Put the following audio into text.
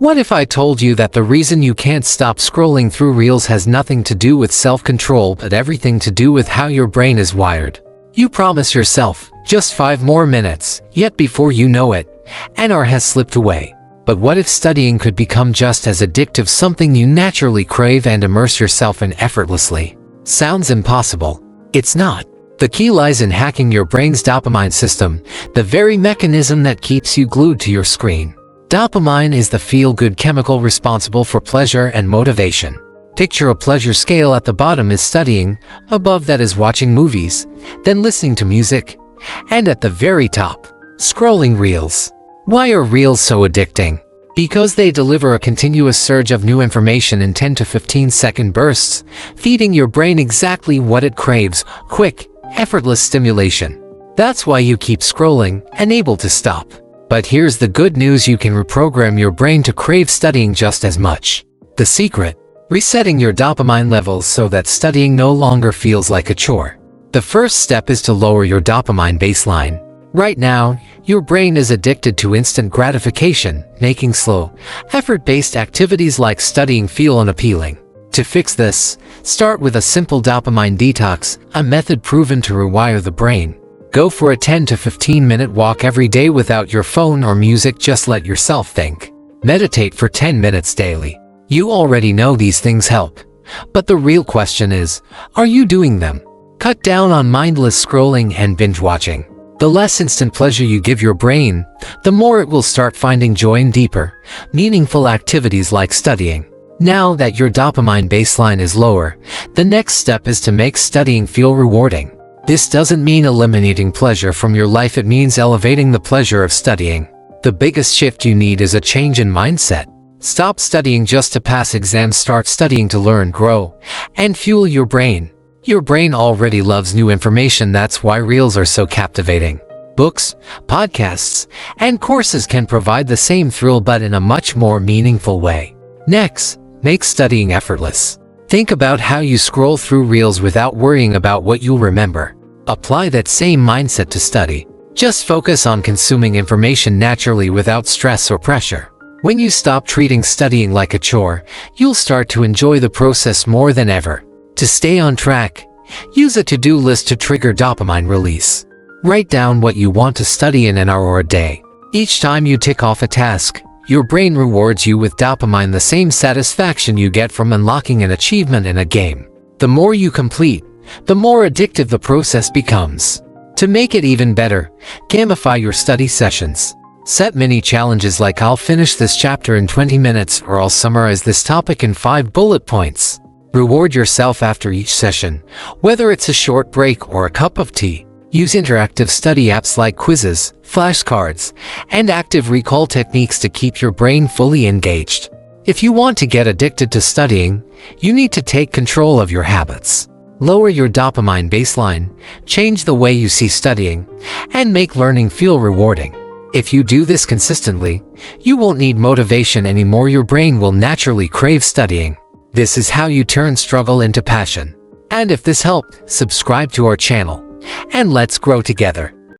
What if I told you that the reason you can't stop scrolling through reels has nothing to do with self-control but everything to do with how your brain is wired? You promise yourself, just 5 more minutes, yet before you know it, an hour has slipped away. But what if studying could become just as addictive, something you naturally crave and immerse yourself in effortlessly? Sounds impossible. It's not. The key lies in hacking your brain's dopamine system, the very mechanism that keeps you glued to your screen. Dopamine is the feel-good chemical responsible for pleasure and motivation. Picture a pleasure scale. At the bottom is studying, above that is watching movies, then listening to music, and at the very top, scrolling reels. Why are reels so addicting? Because they deliver a continuous surge of new information in 10 to 15-second bursts, feeding your brain exactly what it craves: quick, effortless stimulation. That's why you keep scrolling, unable to stop. But here's the good news: you can reprogram your brain to crave studying just as much. The secret: resetting your dopamine levels so that studying no longer feels like a chore. The first step is to lower your dopamine baseline. Right now, your brain is addicted to instant gratification, making slow, effort-based activities like studying feel unappealing. To fix this, start with a simple dopamine detox, a method proven to rewire the brain. Go for a 10 to 15-minute walk every day without your phone or music. Just let yourself think. Meditate for 10 minutes daily. You already know these things help. But the real question is, are you doing them? Cut down on mindless scrolling and binge watching. The less instant pleasure you give your brain, the more it will start finding joy in deeper, meaningful activities like studying. Now that your dopamine baseline is lower, the next step is to make studying feel rewarding. This doesn't mean eliminating pleasure from your life, it means elevating the pleasure of studying. The biggest shift you need is a change in mindset. Stop studying just to pass exams, start studying to learn, grow, and fuel your brain. Your brain already loves new information. That's why reels are so captivating. Books, podcasts, and courses can provide the same thrill but in a much more meaningful way. Next, make studying effortless. Think about how you scroll through reels without worrying about what you'll remember. Apply that same mindset to study. Just focus on consuming information naturally without stress or pressure. When you stop treating studying like a chore, you'll start to enjoy the process more than ever. To stay on track, use a to-do list to trigger dopamine release. Write down what you want to study in an hour or a day. Each time you tick off a task, your brain rewards you with dopamine, the same satisfaction you get from unlocking an achievement in a game. The more you complete, the more addictive the process becomes. To make it even better, gamify your study sessions. Set mini challenges like "I'll finish this chapter in 20 minutes" or "I'll summarize this topic in 5 bullet points." Reward yourself after each session, whether it's a short break or a cup of tea. Use interactive study apps like quizzes, flashcards, and active recall techniques to keep your brain fully engaged. If you want to get addicted to studying, you need to take control of your habits. Lower your dopamine baseline, change the way you see studying, and make learning feel rewarding. If you do this consistently, you won't need motivation anymore. Your brain will naturally crave studying. This is how you turn struggle into passion. And if this helped, subscribe to our channel, and let's grow together.